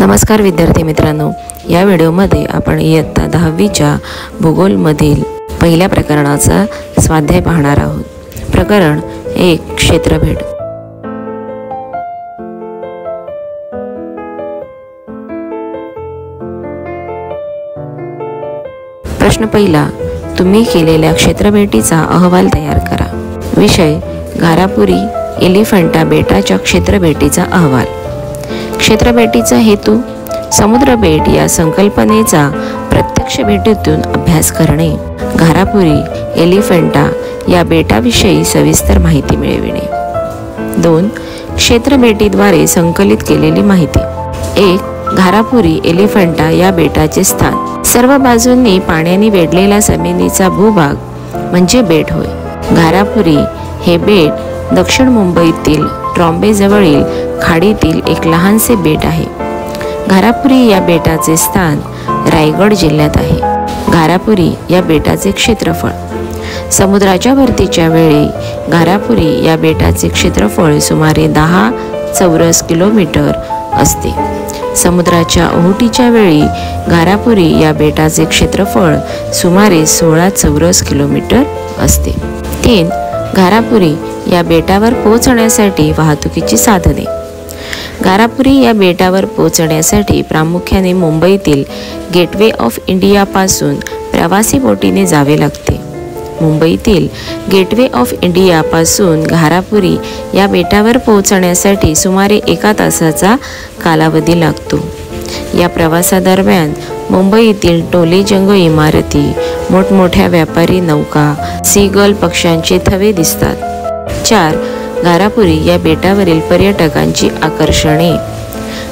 नमस्कार विद्यार्थी मित्रांनो, या व्हिडिओमध्ये आपण इयत्ता 10वीच्या भूगोलमधील पहिल्या प्रकरणाचा स्वाध्याय पाहणार आहोत। प्रकरण 1 क्षेत्रभेद। प्रश्न पहिला, तुम्ही केलेल्या क्षेत्रभेटीचा अहवाल तयार करा। विषय घारापुरी एलिफंटा बेटाच्या क्षेत्रभेटीचा अहवाल। क्षेत्रभेटीचा हेतू समुद्रबेट या संकल्पनेचा प्रत्यक्ष भेटीतून अभ्यास करणे, घारापुरी एलिफंटा या बेटाविषयी सविस्तर माहिती मिळविणे। 2 क्षेत्रभेटीद्वारे संकलित केलेली माहिती। 1 घारापुरी एलिफंटा या बेटाचे स्थान। सर्व बाजूंनी पाण्याने वेढलेला जमिनीचा भूभाग म्हणजे बेट होय। घारापुरी हे बेट दक्षिण मुंबईतील ट्रॉम्बे जवळील खाडीतील एक लहानसे बेट आहे। घारापुरी या बेटाचे स्थान रायगड जिल्ह्यात आहे। घारापुरी या बेटाचे क्षेत्रफळ। समुद्राच्या भरतीच्या वेळी घारापुरी या बेटाचे क्षेत्रफळ सुमारे 10 चौरस किलोमीटर असते। समुद्राच्या ओहोटीच्या वेळी घारापुरी या बेटाचे क्षेत्रफळ सुमारे 16 चौरस किलोमीटर असते। 3 घारापुरी या बेटावर पोहोचण्यासाठी वाहतुकीची साधने। घारापुरी या बेटावर पोहोचण्यासाठी प्रामुख्याने मुंबईतील गेटवे ऑफ इंडिया पासून प्रवासी बोटीने जावे लागते। मुंबईतील गेटवे ऑफ इंडिया पासून घारापुरी या बेटावर पोहोचण्यासाठी सुमारे 1 तासाचा कालावधी लागतो। या प्रवासादरम्यान मुंबईतील टोलेजंग इमारती, मोठमोठ्या व्यापारी नौका, सीगल पक्ष्यांचे थवे दिसतात। 4 घारापुरी या बेटावरील पर्यटकांची आकर्षणे।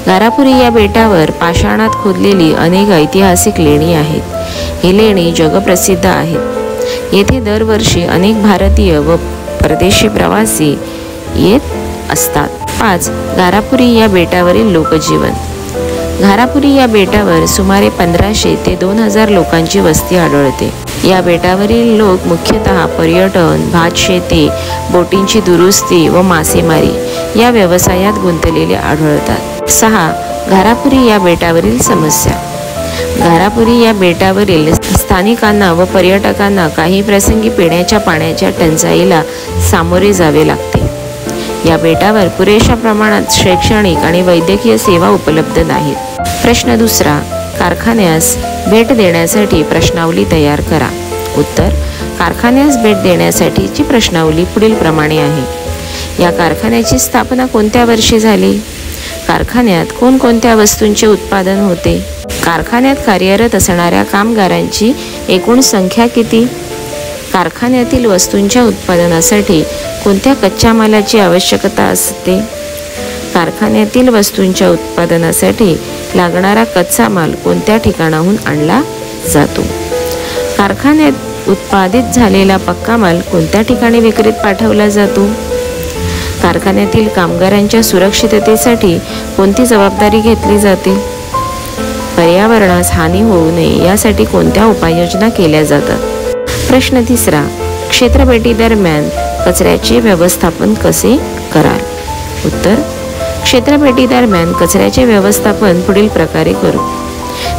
घारापुरी या बेटावर पाषाणात खोदलेली अनेक ऐतिहासिक लेणी आहेत। ही लेणी जगप्रसिद्ध आहेत। येथे दरवर्षी अनेक भारतीय व परदेशी प्रवासी येत असतात। 5 घारापुरी या बेटावरील लोकजीवन। घारापुरी या बेटावर सुमारे 1500 ते 2000 लोकांची वस्ती आढळते। या बेटावरील लोक मुख्यतः पर्यटन, भातशेती, बोटींची दुरुस्ती व मासेमारी या व्यवसायात गुंतलेले आढळतात। 6 घारापुरी या बेटावरील समस्या। घारापुरी या बेटावरील स्थानिकांना व पर्यटकांना काही प्रसंगी पिण्याच्या पाण्याच्या टंचाईला सामोरे जावे लागते। या बेटावर पुरेशा प्रमाणात शैक्षणिक आणि वैद्यकीय सेवा उपलब्ध नाहीत। प्रश्न दुसरा, कारखान्यास भेट देण्यासाठी प्रश्नावली तयार करा। उत्तर, कारखान्यास भेट देण्यासाठीची प्रश्नावली पुढील प्रमाणे आहे। या कारखान्याची स्थापना कोणत्या वर्षी झाली? कारखान्यात कोणकोणत्या वस्तूंचे उत्पादन होते? कारखान्यात कार्यरत असणाऱ्या कामगारांची एकूण संख्या किती? कारखान्यातील वस्तूंच्या उत्पादनासाठी कोणत्या कच्च्या मालाची आवश्यकता असते? कारखान्यातील वस्तूंच्या उत्पादनासाठी लागणारा कच्चा माल कोणत्या ठिकाणाहून आणला जातो? कारखान्यात उत्पादित झालेला पक्का माल कोणत्या ठिकाणी विक्रीत पाठवला जातो? कारखान्यातील कामगारांच्या सुरक्षिततेसाठी कोणती जबाबदारी घेतली जाते? पर्यावरणास हानी होऊ नये यासाठी कोणत्या उपाययोजना केल्या जातात? प्रश्न तिसरा, क्षेत्रभेटी दरम्यान कचऱ्याचे व्यवस्थापन कसे कराल? उत्तर, क्षेत्रभेटी दरम्यान कचऱ्याचे व्यवस्थापन पुढील प्रकारे करू।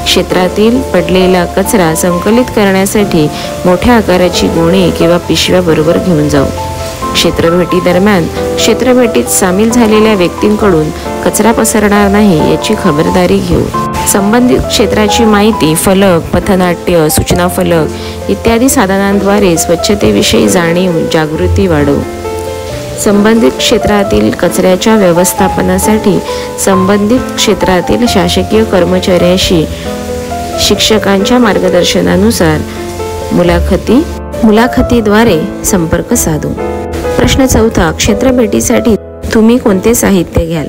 क्षेत्रातील पडलेला कचरा संकलित करण्यासाठी मोठ्या आकाराची गोणी किंवा पिशव्या बरोबर घेऊन जाऊ। क्षेत्रभेटी दरम्यान क्षेत्रभेटीत सामील झालेल्या व्यक्तींकडून कचरा पसरणार नाही याची खबरदारी घेऊ। संबंधित क्षेत्राची माहिती फलक, पथनाट्य, सूचना फलक इत्यादी साधनांद्वारे स्वच्छतेविषयी जाणीव जागृती वाढवू। संबंधित क्षेत्रातील कचऱ्याच्या व्यवस्थापनासाठी संबंधित क्षेत्रातील शासकीय कर्मचाऱ्यांशी शिक्षकांच्या मार्गदर्शनानुसार मुलाखतीद्वारे संपर्क साधू। प्रश्न चौथा, क्षेत्रभेटीसाठी तुम्ही कोणते साहित्य घ्याल?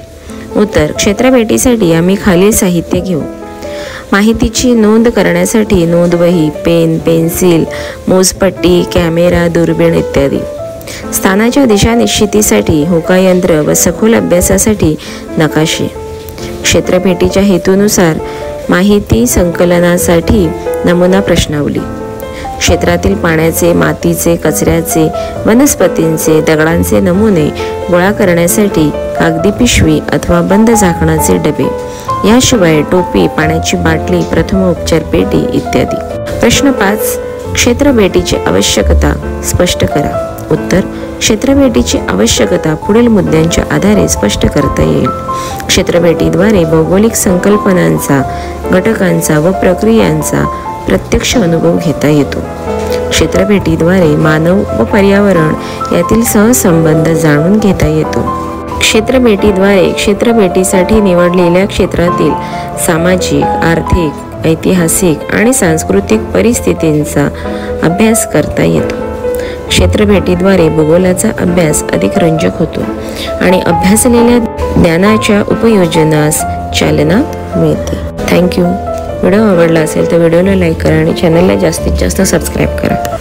उत्तर, क्षेत्रभेटीसाठी आम्ही खालील साहित्य घेऊ। माहितीची नोंद करण्यासाठी नोंदवही, पेन, पेन्सिल, मोजपट्टी, कॅमेरा, दुर्बीण इत्यादी। स्थानाच्या दिशा निश्चितीसाठी होकायंत्र व सखोल अभ्यासासाठी नकाशे। क्षेत्रभेटीच्या हेतूनुसार माहिती संकलनासाठी नमुना प्रश्नावली। क्षेत्रातील पाण्याचे, मातीचे, कचऱ्याचे, वनस्पतींचे, दगडांचे नमुने गोळा करण्यासाठी कागदी पिशवी अथवा बंद झाकणाचे डबे याशिवाय टोपी, पाण्याची बाटली, प्रथमोपचार पेटी इत्यादी. प्रश्न 5. क्षेत्रभेटीची आवश्यकता स्पष्ट करा. उत्तर: क्षेत्रभेटीची आवश्यकता पुढील मुद्द्यांच्या आधारे स्पष्ट करता येईल. क्षेत्रभेटीद्वारे भौगोलिक संकल्पनांचा, घटकांचा व प्रक्रियांचा प्रत्यक्ष अनुभव घेता येतो. क्षेत्रभेटीद्वारे मानव व पर्यावरण यातील सहसंबंध जाणून घेता येतो. क्षेत्रभेटीद्वारे क्षेत्रभेटीसाठी निवडलेल्या क्षेत्रातील सामाजिक, आर्थिक, ऐतिहासिक आणि सांस्कृतिक परिस्थितींचा अभ्यास करता येतो. क्षेत्रभेटीद्वारे भूगोलाचा अभ्यास अधिक रंजक होतो आणि अभ्यासलेल्या ज्ञानाच्या उपयोजनास चालना मिळते. थँक्यू. व्हिडिओ आवडला असेल तर व्हिडिओला लाईक करा आणि चॅनलला जास्तीत जास्त सबस्क्राईब करा.